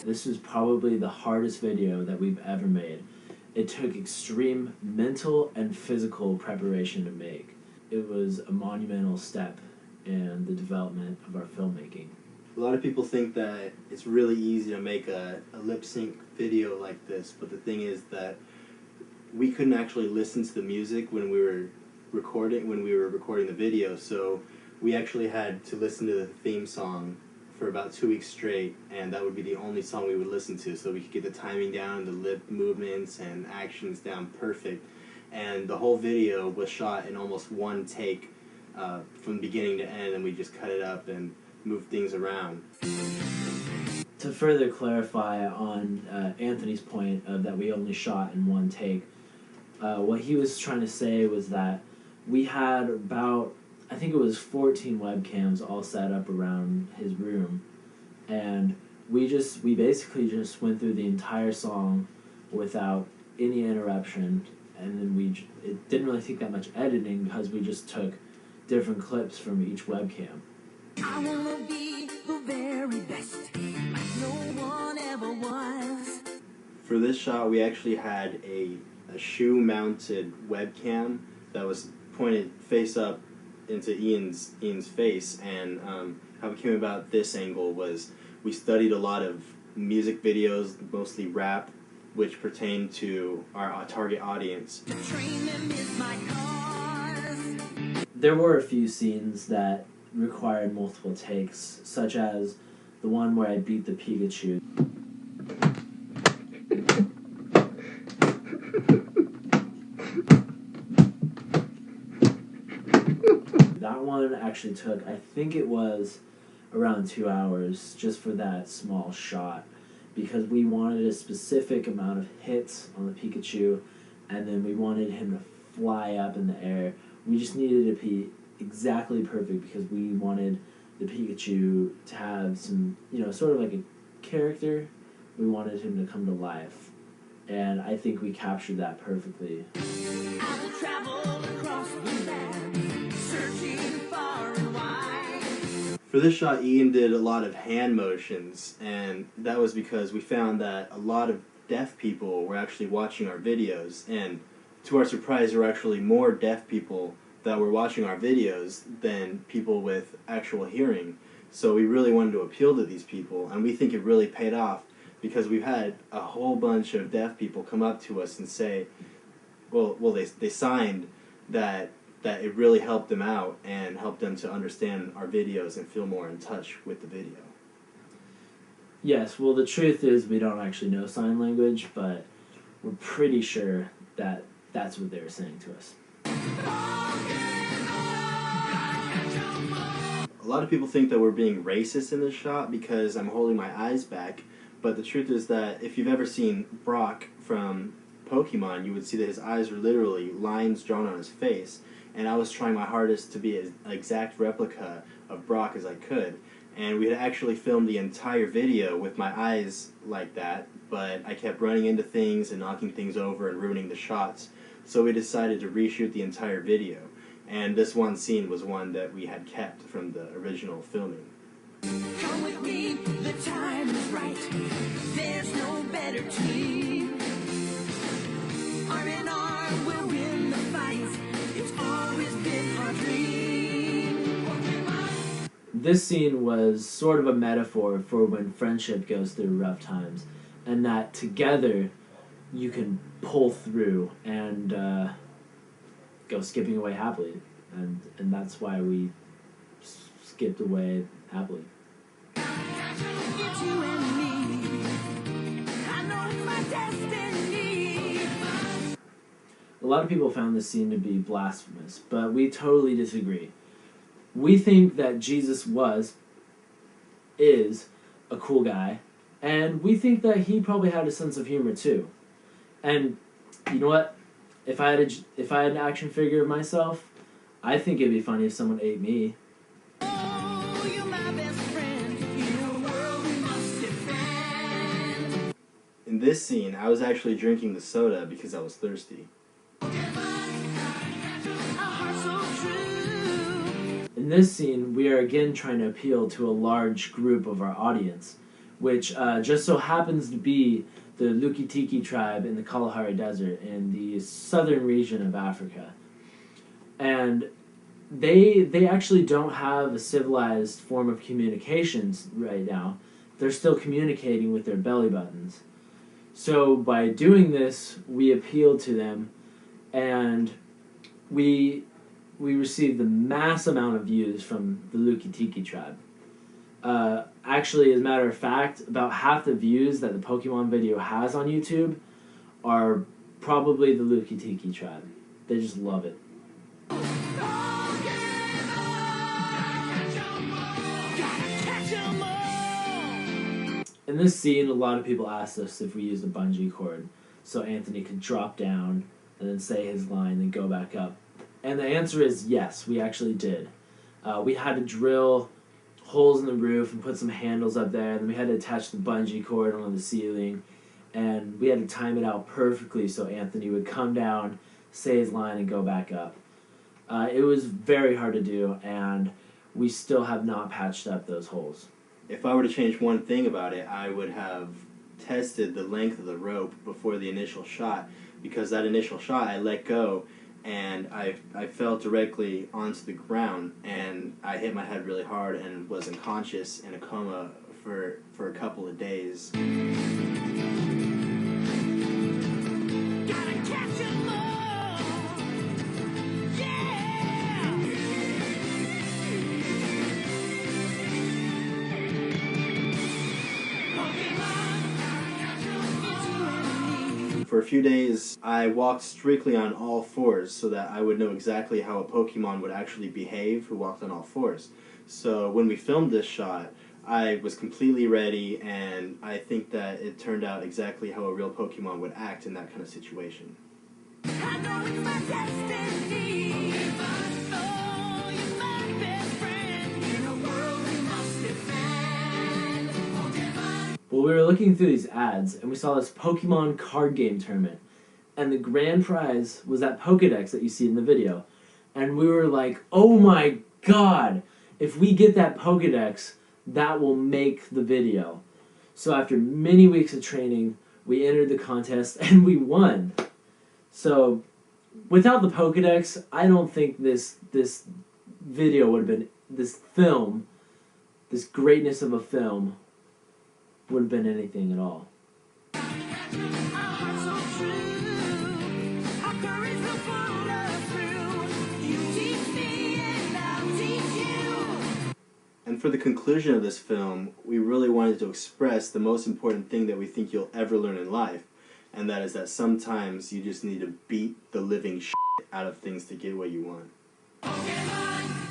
This was probably the hardest video that we've ever made. It took extreme mental and physical preparation to make. It was a monumental step in the development of our filmmaking. A lot of people think that it's really easy to make a lip sync video like this, but the thing is that we couldn't actually listen to the music when we were recording the video, so we actually had to listen to the theme song for about 2 weeks straight, and that would be the only song we would listen to, so we could get the timing down, the lip movements and actions down perfect. And the whole video was shot in almost one take from beginning to end, and we just cut it up and moved things around. To further clarify on Anthony's point of that we only shot in one take, what he was trying to say was that we had about, I think it was 14 webcams all set up around his room, and we basically just went through the entire song without any interruption, and then it didn't really take that much editing because we just took different clips from each webcam. I wanna be the very best, like no one ever was. For this shot, we actually had a shoe-mounted webcam that was pointed face up into Ian's face, and how we came about this angle was we studied a lot of music videos, mostly rap, which pertain to our target audience. The train that missed my cars. There were a few scenes that required multiple takes, such as the one where I beat the Pikachu. That one actually took, I think it was around 2 hours just for that small shot, because we wanted a specific amount of hits on the Pikachu, and then we wanted him to fly up in the air. We just needed it to be exactly perfect because we wanted the Pikachu to have some, sort of like a character. We wanted him to come to life, and I think we captured that perfectly. I will travel across the land, searching far and wide. For this shot, Ian did a lot of hand motions, and that was because we found that a lot of deaf people were actually watching our videos, and to our surprise, there were actually more deaf people that were watching our videos than people with actual hearing. So we really wanted to appeal to these people, and we think it really paid off because we've had a whole bunch of deaf people come up to us and say, they signed that it really helped them out and helped them to understand our videos and feel more in touch with the video. Yes, well, the truth is we don't actually know sign language, but we're pretty sure that that's what they were saying to us. A lot of people think that we're being racist in this shot because I'm holding my eyes back, but the truth is that if you've ever seen Brock from Pokemon, you would see that his eyes were literally lines drawn on his face, and I was trying my hardest to be an exact replica of Brock as I could, and we had actually filmed the entire video with my eyes like that, but I kept running into things and knocking things over and ruining the shots, so we decided to reshoot the entire video, and this one scene was one that we had kept from the original filming. Come with me, the time is right. There's no better team. Arm in arm, we'll win the fight. It's always been our dream. This scene was sort of a metaphor for when friendship goes through rough times, and that together you can pull through and go skipping away happily, and that's why we skipped away happily. It's you and me. I know it's my destiny. A lot of people found this scene to be blasphemous, but we totally disagree. We think that Jesus is a cool guy, and we think that he probably had a sense of humor too. And you know what? If I had an action figure of myself, I think it'd be funny if someone ate me. Oh, you're my best friend. In a world we must defend. In this scene, I was actually drinking the soda because I was thirsty. In this scene, we are again trying to appeal to a large group of our audience. which just so happens to be the Lukitiki tribe in the Kalahari Desert in the southern region of Africa. And they actually don't have a civilized form of communications right now. They're still communicating with their belly buttons. So by doing this, we appealed to them, and we received a mass amount of views from the Lukitiki tribe. Actually, as a matter of fact, about half the views that the Pokemon video has on YouTube are probably the Lukitiki tribe. They just love it. In this scene, a lot of people asked us if we used a bungee cord so Anthony could drop down and then say his line, then go back up. And the answer is yes, we actually did. We had to drill holes in the roof and put some handles up there, and then we had to attach the bungee cord on the ceiling, and we had to time it out perfectly so Anthony would come down, say his line, and go back up. It was very hard to do, and we still have not patched up those holes. If I were to change one thing about it, I would have tested the length of the rope before the initial shot, because that initial shot I let go and I fell directly onto the ground, and I hit my head really hard and was unconscious in a coma for a couple of days. For a few days, I walked strictly on all fours so that I would know exactly how a Pokemon would actually behave who walked on all fours. So when we filmed this shot, I was completely ready, and I think that it turned out exactly how a real Pokemon would act in that kind of situation. I know it's my destiny. Oh, you're my best friend. In a world we must defend. Pokemon. Well, we were looking through these ads, and we saw this Pokemon card game tournament. And the grand prize was that Pokedex that you see in the video. And we were like, oh my god! If we get that Pokedex, that will make the video. So after many weeks of training, we entered the contest, and we won. So, without the Pokedex, I don't think this video would have been, this film, this greatness of a film, would have been anything at all. And for the conclusion of this film, we really wanted to express the most important thing that we think you'll ever learn in life, and that is that sometimes you just need to beat the living shit out of things to get what you want. Pokemon.